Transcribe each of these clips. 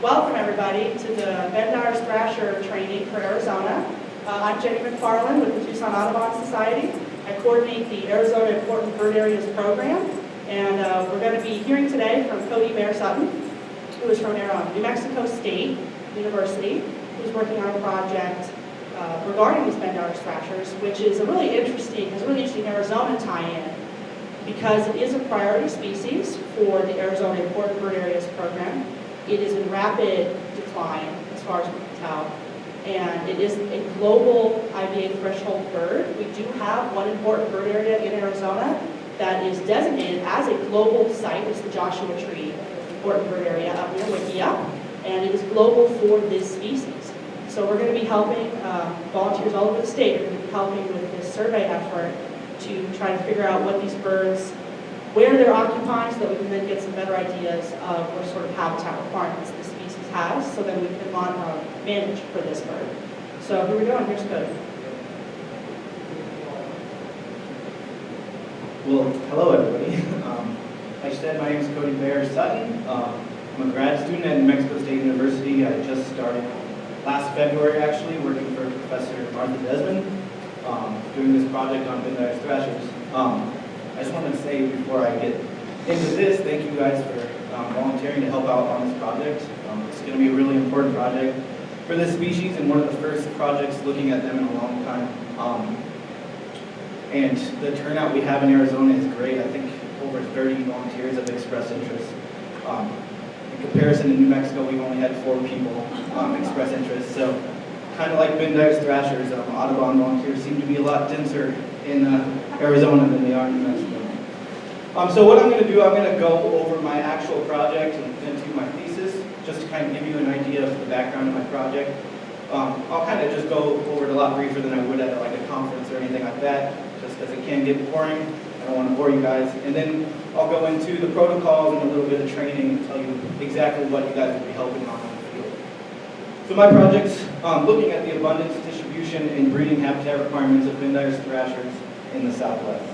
Welcome everybody to the Bendire Thrasher training for Arizona. I'm Jenny McFarland with the Tucson Audubon Society. I coordinate the Arizona Important Bird Areas program, and we're going to be hearing today from Cody Bear Sutton, who is from New Mexico State University, who's working on a project regarding these Bendire Thrashers, which is a really interesting Arizona tie-in because it is a priority species for the Arizona Important Bird Areas program. It is in rapid decline, as far as we can tell, and it is a global IBA threshold bird. We do have one important bird area in Arizona that is designated as a global site. It's the Joshua Tree Important Bird Area up near Wikia, and it is global for this species. So we're going to be helping volunteers all over the state are going to be helping with this survey effort to try to figure out what these birds, where they're occupying, so that we can then get some better ideas of what sort of habitat requirements this species has, so that we can manage for this bird. So here we go, and here's Cody. Well, hello everybody. Like I said, my name is Cody Bear Sutton. I'm a grad student at New Mexico State University. I just started last February, actually, working for Professor Martha Desmond, doing this project on Bendire Thrashers. I just wanted to say before I get into this, thank you guys for volunteering to help out on this project. It's going to be a really important project for this species and one of the first projects looking at them in a long time. And the turnout we have in Arizona is great. I think over 30 volunteers have expressed interest. In comparison to New Mexico, we've only had 4 people express interest. So kind of like Bendire's Thrashers, Audubon volunteers seem to be a lot denser in Arizona than they are in New Mexico. So what I'm going to do, I'm going to go over my actual project and into my thesis, just to kind of give you an idea of the background of my project. I'll kind of just go over it a lot briefer than I would at like a conference or anything like that, just because it can get boring. I don't want to bore you guys. And then I'll go into the protocols and a little bit of training and tell you exactly what you guys will be helping on in the field. So my project's looking at the abundance, distribution, and breeding habitat requirements of Bendire's Thrashers in the Southwest.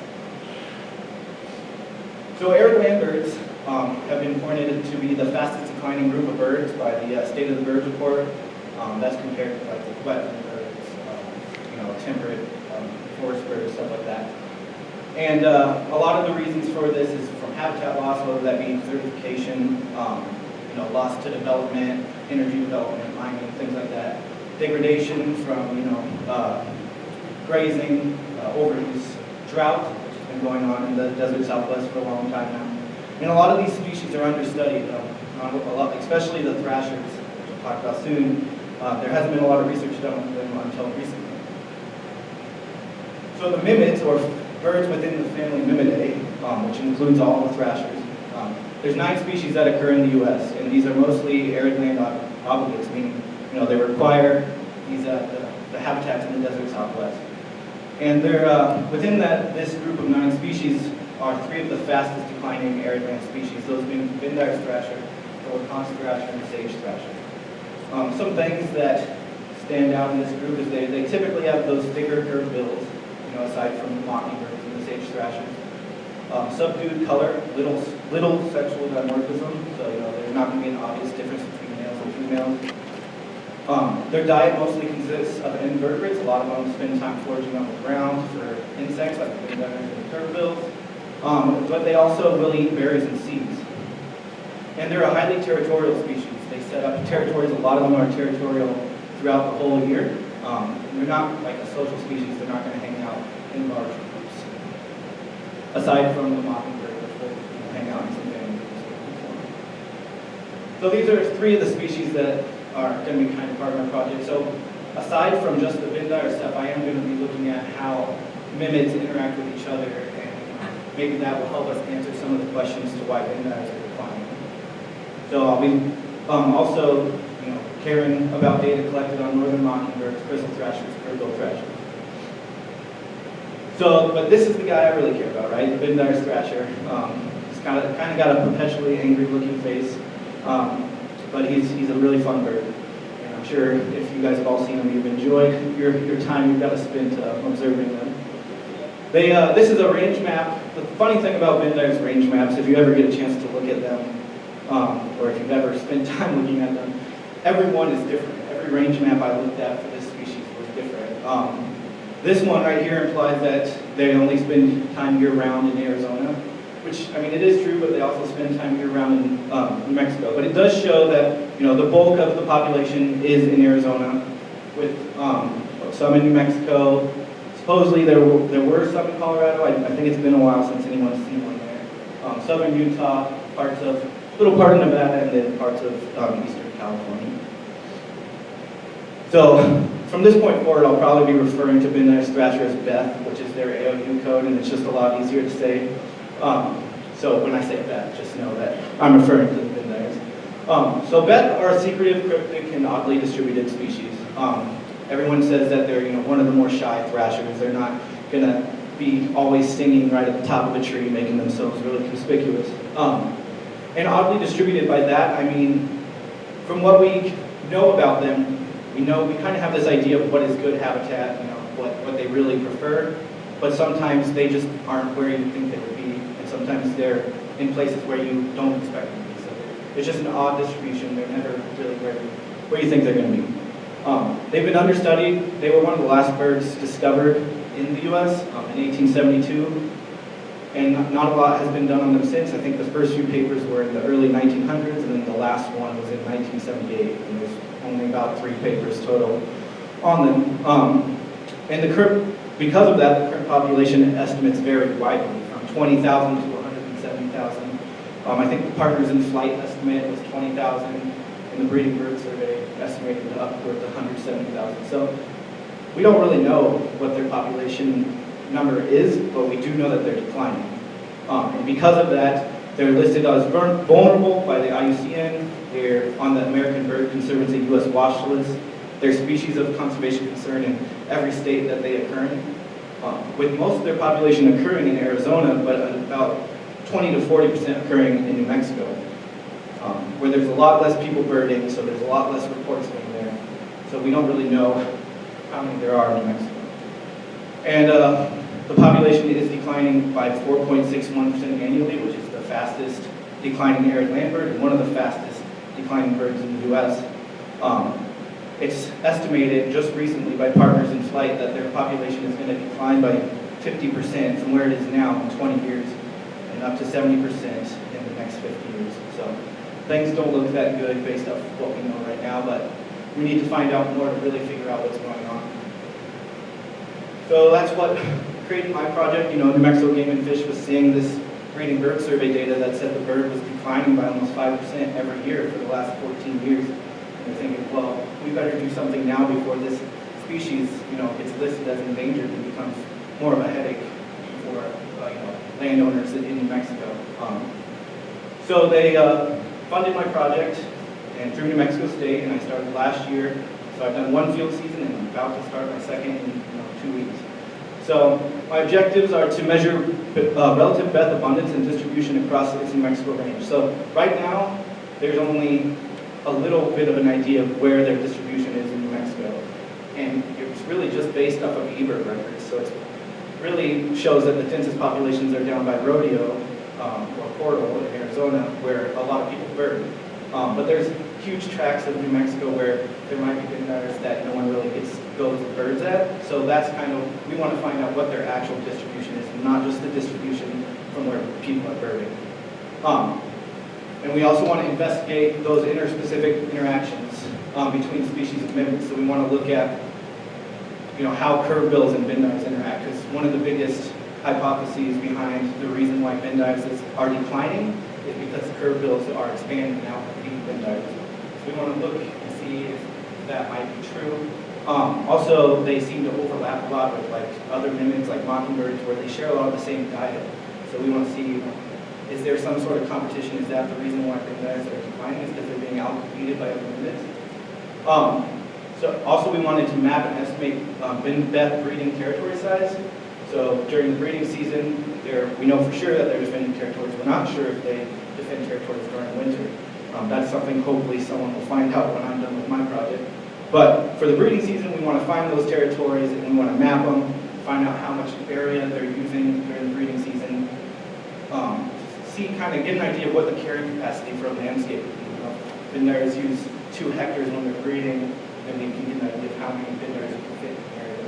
So arid land birds have been pointed to be the fastest declining group of birds by the State of the Birds report. That's compared to like the wetland birds, temperate forest birds, stuff like that. And a lot of the reasons for this is from habitat loss, whether that be desertification, loss to development, energy development, mining, things like that. Degradation from grazing, overuse, drought, which has been going on in the desert Southwest for a long time now. And a lot of these species are understudied, especially the thrashers, which we'll talk about soon. There hasn't been a lot of research done on them until recently. So the mimids, or birds within the family Mimidae, which includes all the thrashers. There's 9 species that occur in the U.S., and these are mostly arid land obligates, meaning they require these the habitats in the desert Southwest. And they're within this group of 9 species are 3 of the fastest declining arid land species, those being Bendire's thrasher, the Wisconsin thrasher, and the sage thrasher. Some things that stand out in this group is they typically have those thicker curved bills, aside from the mockingbirds and the sage thrashers. Subdued color, little sexual dimorphism, so there's not going to be an obvious difference between males and females. Their diet mostly consists of invertebrates. A lot of them spend time foraging on the ground for insects like the bendires and the curvebills, but they also will eat berries and seeds. And they're a highly territorial species. They set up territories. A lot of them are territorial throughout the whole year. They're not like a social species. They're not going to hang out in large groups. Aside from the mockingbird, which will hang out in some family groups. So these are 3 of the species that are going to be kind of part of my project. So aside from just the Bendire stuff, I am going to be looking at how mimids interact with each other, and maybe that will help us answer some of the questions to why Bendires are declining. So I'll be also caring about data collected on northern mockingbirds, bristle thrashers, curve-bill thrashers. So, but this is the guy I really care about, right? The Bendire's thrasher. He's kind of got a perpetually angry-looking face, but he's a really fun bird. And I'm sure if you guys have all seen him, you've enjoyed your time you've got to spend observing them. This is a range map. The funny thing about Bendire's range maps, if you ever get a chance to look at them, or if you've ever spent time looking at them, every one is different. Every range map I looked at for this species was different. This one right here implies that they only spend time year-round in Arizona, which, I mean, it is true, but they also spend time year-round in New Mexico. But it does show that, you know, the bulk of the population is in Arizona, with some in New Mexico. Supposedly there were some in Colorado. I think it's been a while since anyone's seen one there. Southern Utah, little part of Nevada, and then parts of eastern California. So from this point forward, I'll probably be referring to Bendire's Thrasher as Beth, which is their AOU code, and it's just a lot easier to say. So when I say Beth, just know that I'm referring to the Bendires. So Beth are secretive, cryptic, and oddly distributed species. Everyone says that they're, you know, one of the more shy thrashers. They're not gonna be always singing right at the top of a tree, making themselves really conspicuous. And oddly distributed by that, I mean, from what we know about them, we kind of have this idea of what is good habitat, you know, what they really prefer, but sometimes they just aren't where you think they would be, and sometimes they're in places where you don't expect them to be. So it's just an odd distribution. They're never really where you think they're going to be. They've been understudied. They were one of the last birds discovered in the U.S. In 1872, and not a lot has been done on them since. I think the first few papers were in the early 1900s, and then the last one was in 1978, and there's only about 3 papers total on them. And because of that, the current population estimates vary widely, from 20,000 to 170,000. I think the Partners in Flight estimate was 20,000, and the Breeding Bird Survey estimated it upward to 170,000. So we don't really know what their population number is, but we do know that they're declining. And because of that, they're listed as vulnerable by the IUCN. They're on the American Bird Conservancy U.S. watch list. They're species of conservation concern in every state that they occur in, with most of their population occurring in Arizona, but about 20 to 40% occurring in New Mexico, where there's a lot less people birding, so there's a lot less reports going there. So we don't really know how many there are in New Mexico. And the population is declining by 4.61% annually, which is the fastest declining arid land bird and one of the fastest declining birds in the U.S. It's estimated just recently by Partners in Flight that their population is going to decline by 50% from where it is now in 20 years, and up to 70% in the next 50 years. So things don't look that good based off what we know right now, but we need to find out more to really figure out what's going on. So that's what created my project. You know, New Mexico Game and Fish was seeing this breeding bird survey data that said the bird was declining by almost 5% every year for the last 14 years. And they're thinking, well, we better do something now before this species, you know, gets listed as endangered and becomes more of a headache for you know, landowners in New Mexico. So they funded my project and through New Mexico State, and I started last year. So I've done 1 field season, and I'm about to start my second in 2 weeks. So my objectives are to measure relative Beth abundance and distribution across its New Mexico range. So right now, there's only a little bit of an idea of where their distribution is in New Mexico. And it's really just based off of eBird records. So it really shows that the densest populations are down by Rodeo or Portal in Arizona, where a lot of people bird. But there's huge tracts of New Mexico where there might be Bendires that no one really goes with birds at. So that's kind of, we want to find out what their actual distribution is, and not just the distribution from where people are birding. And we also want to investigate those interspecific interactions between species of mimics. So we want to look at, you know, how curvebills and Bendires interact, because one of the biggest hypotheses behind the reason why Bendires are declining is because curvebills are expanding now to feed Bendires. So we want to look and see if that might be true. Also, they seem to overlap a lot with like other mimics like mockingbirds, where they share a lot of the same diet. So we want to see, is there some sort of competition? Is that the reason why Bendires are declining? Is because they're being outcompeted by other mimics? So also we wanted to map and estimate Beth breeding territory size. So during the breeding season, we know for sure that they're defending territories. We're not sure if they defend territories during winter. That's something hopefully someone will find out when I'm done with my project. But for the breeding season, we want to find those territories and we want to map them, find out how much area they're using during the breeding season, see, kind of get an idea of what the carrying capacity for a landscape would be. Bendires use 2 hectares when they're breeding, and you can get an idea of how many bendires you can fit in the area.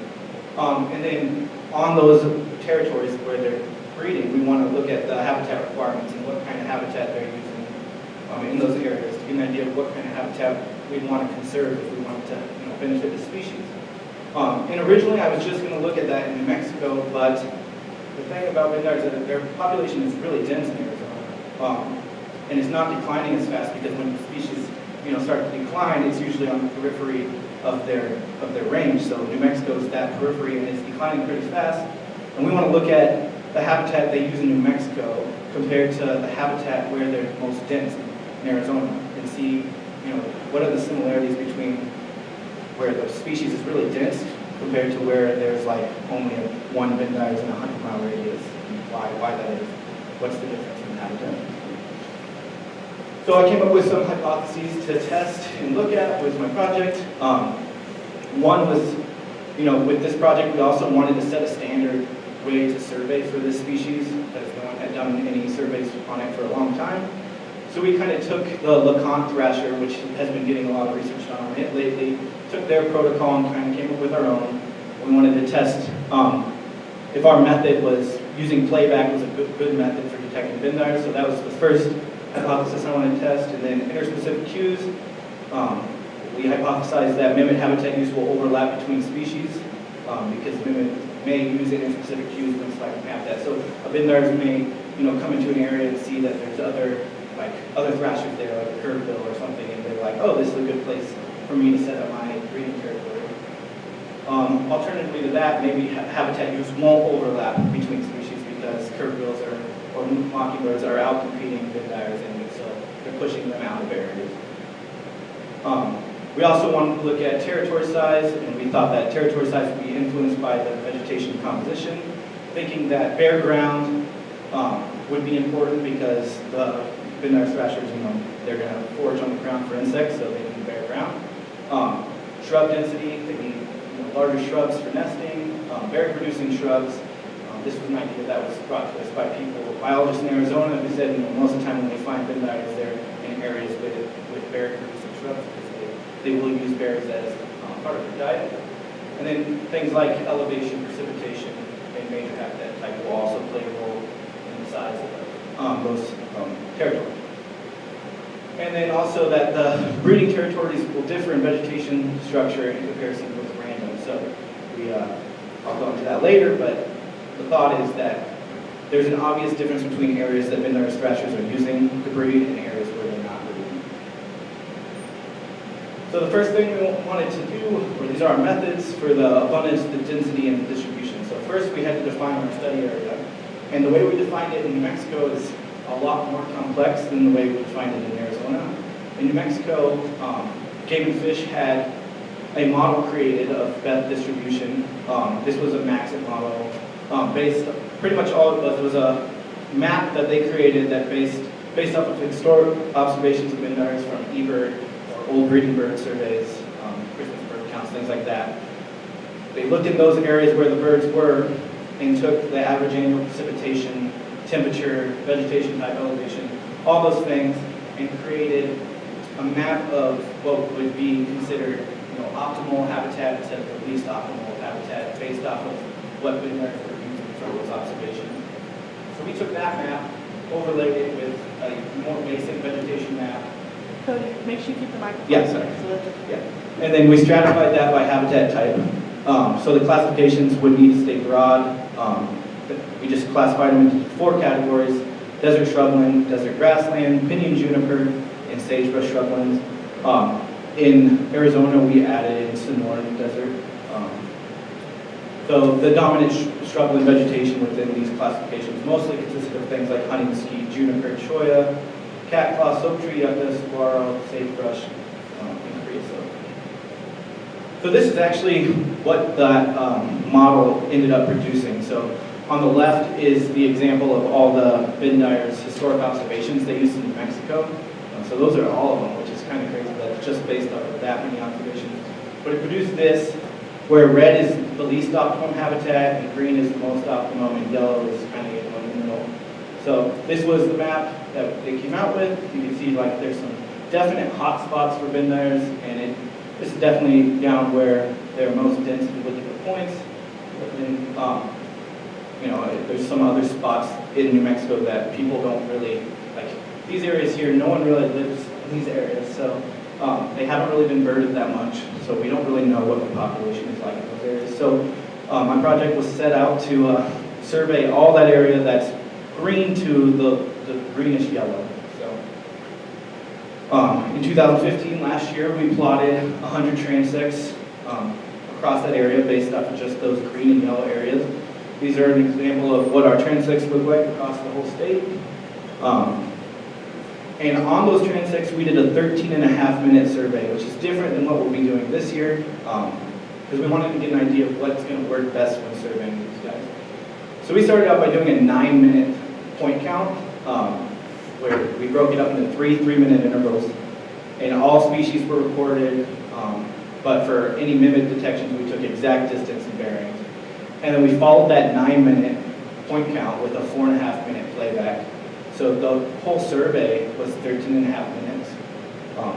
And then on those territories where they're breeding, we want to look at the habitat requirements and what kind of habitat they're using in those areas to get an idea of what kind of habitat we want to conserve if we want to benefit the species. And originally I was just going to look at that in New Mexico, but the thing about bendires is that their population is really dense in Arizona. And it's not declining as fast because when species start to decline, it's usually on the periphery of their range. So New Mexico is that periphery and it's declining pretty fast. And we want to look at the habitat they use in New Mexico compared to the habitat where they're most dense in Arizona and see what are the similarities between where the species is really dense compared to where there's like only one Bendire in a 100-mile radius, and why that is. What's the difference in habitat? So I came up with some hypotheses to test and look at with my project. One was, with this project, we also wanted to set a standard way to survey for this species, because no one had done any surveys on it for a long time. So we kind of took the LeConte Thrasher, which has been getting a lot of research done on it lately, took their protocol and kind of came up with our own. We wanted to test if our method was using playback was a good method for detecting Bendire. So that was the first hypothesis I wanted to test. And then interspecific cues, we hypothesized that mimic habitat use will overlap between species because mimic may use interspecific cues when selecting habitat. So a Bendire may come into an area and see that there's other thrashers there, like a curved-bill or something, and they're like, oh, this is a good place for me to set up my breeding territory. Alternatively to that, maybe habitat use won't overlap between species because curved-bills or mockingbirds are out competing Bendires, and so they're pushing them out of areas. We also wanted to look at territory size, and we thought that territory size would be influenced by the vegetation composition, thinking that bare ground would be important because the Bendire thrashers, they're going to forage on the ground for insects, so they need bare ground. Shrub density, they need larger shrubs for nesting, berry-producing shrubs. This was an idea that was brought to us by biologists in Arizona who said most of the time when they find Bendires, they're in areas with berry-producing shrubs because they will use berries as part of their diet. And then things like elevation, precipitation, and major habitat type will also play a role in the size of those territories. And then also that the breeding territories will differ in vegetation structure in comparison with random. So I'll go into that later, but the thought is that there's an obvious difference between areas that Bendire thrashers are using to breed and areas where they're not breeding. So the first thing we wanted to do, or these are our methods for the abundance, the density, and the distribution. So first we had to define our study area. And the way we defined it in New Mexico is a lot more complex than the way we defined it in Arizona. In New Mexico, Game and Fish had a model created of best distribution. This was a Maxit model based, pretty much all it was a map that they created that based off of historic observations of Bendires from eBird or old breeding bird surveys, Christmas bird counts, things like that. They looked in those areas where the birds were and took the average annual precipitation, temperature, vegetation type, elevation, all those things, and created a map of what would be considered optimal habitat instead of the least optimal habitat based off of what Bendires were using from those observations. So we took that map, overlaid it with a more basic vegetation map. Cody, make sure you keep the microphone. Yeah, sorry. Yeah. And then we stratified that by habitat type. So the classifications would need to stay broad. We just classified them into 4 categories: desert shrubland, desert grassland, pinyon juniper, and sagebrush shrublands. In Arizona, we added in Sonoran Desert. So the dominant shrubland vegetation within these classifications mostly consisted of things like honey mesquite, juniper, cholla, catclaw, soap tree, yucca, saguaro, sagebrush, and creosote. So this is actually what that model ended up producing. So on the left is the example of all the Bendire's historic observations they used in New Mexico. So those are all of them, which is kind of crazy that it's just based off of that many observations. But it produced this, where red is the least optimum habitat, and green is the most optimum, and yellow is kind of in the middle. So this was the map that they came out with. You can see like there's some definite hot spots for Bendires, and this is definitely down where they're most dense if you look at the points. And, there's some other spots in New Mexico that people don't really, like these areas here, no one really lives in these areas, so they haven't really been birded that much, so we don't really know what the population is like in those areas. So my project was set out to survey all that area that's green to the greenish yellow. So in 2015, last year, we plotted 100 transects across that area based off of just those green and yellow areas. These are an example of what our transects look like across the whole state. And on those transects, we did a 13.5-minute survey, which is different than what we'll be doing this year, because we wanted to get an idea of what's going to work best when surveying these guys. So we started out by doing a 9-minute point count, where we broke it up into 3 3-minute intervals, and all species were recorded, but for any mimic detections, we took exact distance and bearings. And then we followed that 9-minute point count with a 4.5-minute playback. So the whole survey was 13.5 minutes,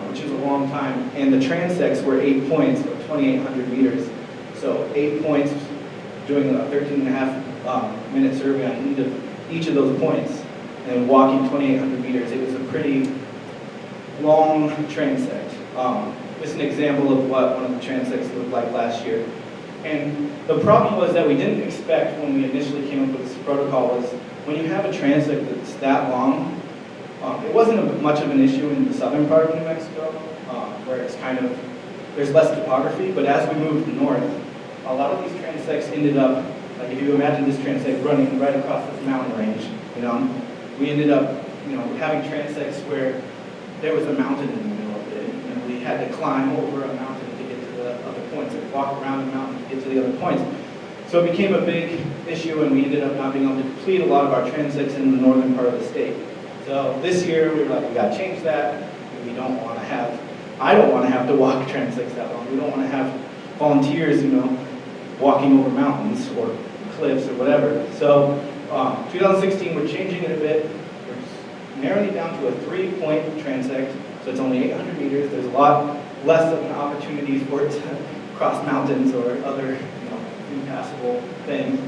which is a long time. And the transects were 8 points of 2,800 meters. So 8 points, doing a 13.5 minute survey on each of those points, and walking 2,800 meters. It was a pretty long transect. This is an example of what one of the transects looked like last year. And the problem was that we didn't expect when we initially came up with this protocol was when you have a transect that's that long, it wasn't much of an issue in the southern part of New Mexico, where it's kind of, there's less topography, but as we moved north, a lot of these transects ended up, like if you imagine this transect running right across this mountain range, we ended up, having transects where there was a mountain in the middle of it, and we had to climb over a mountain to get to the other points, and walk around the mountain to get to the other points. So it became a big issue, and we ended up not being able to complete a lot of our transects in the northern part of the state. So this year, we were like, we gotta change that. We don't want to have, I don't want to have to walk transects that long. We don't want to have volunteers, walking over mountains or cliffs or whatever. So 2016, we're changing it a bit. We're narrowing it down to a 3-point transect. So it's only 800 meters. There's a lot less of an opportunity for it to cross mountains or other, impassable things.